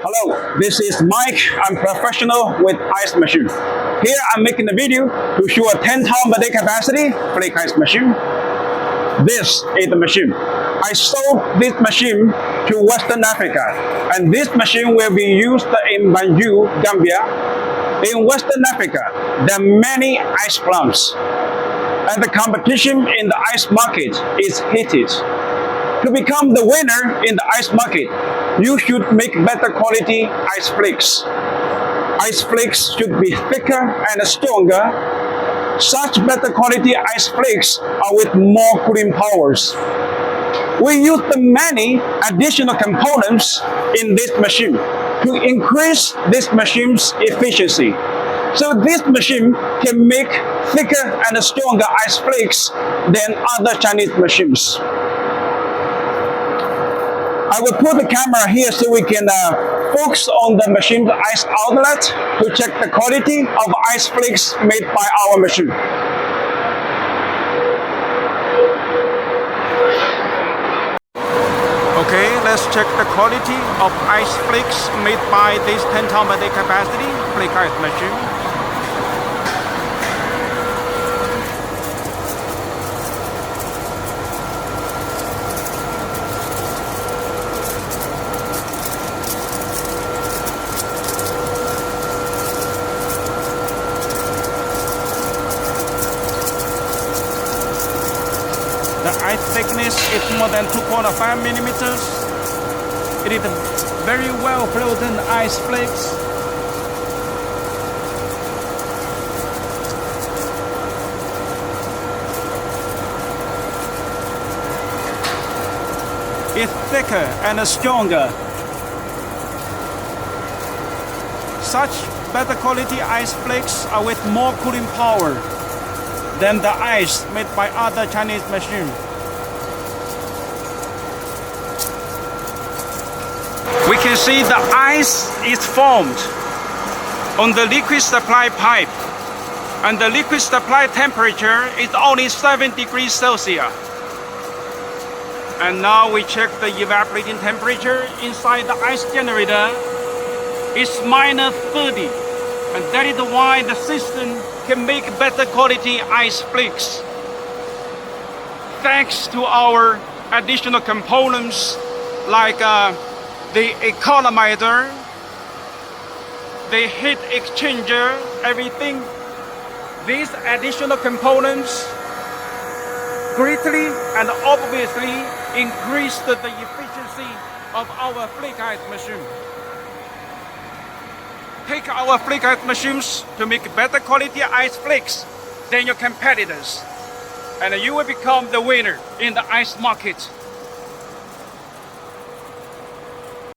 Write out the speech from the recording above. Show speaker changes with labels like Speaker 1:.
Speaker 1: Hello, this is Mike. I'm professional with ice machine. Here I'm making a video to show a 10 ton per day capacity flake ice machine. This is the machine. I sold this machine to Western Africa, and this machine will be used in Banjul, Gambia. In Western Africa, there are many ice plants, and the competition in the ice market is heated. To become the winner in the ice market, you should make better quality ice flakes. Ice flakes should be thicker and stronger. Such better quality ice flakes are with more cooling powers. We use the many additional components in this machine to increase this machine's efficiency. So this machine can make thicker and stronger ice flakes than other Chinese machines. I will put the camera here so we can focus on the machine's ice outlet to check the quality of ice flakes made by our machine. Okay, let's check the quality of ice flakes made by this 10 ton per day capacity flake ice machine. The ice thickness is more than 2.5 millimeters. It is very well frozen ice flakes. It's thicker and stronger. Such better quality ice flakes are with more cooling power than the ice made by other Chinese machines. We can see the ice is formed on the liquid supply pipe, and the liquid supply temperature is only 7 degrees Celsius. And now we check the evaporating temperature inside the ice generator. It's minus 30, and that is why the system can make better quality ice flakes. Thanks to our additional components like the economizer, the heat exchanger, everything. These additional components greatly and obviously increase the efficiency of our flake ice machine. Take our flake ice machines to make better quality ice flakes than your competitors, and you will become the winner in the ice market.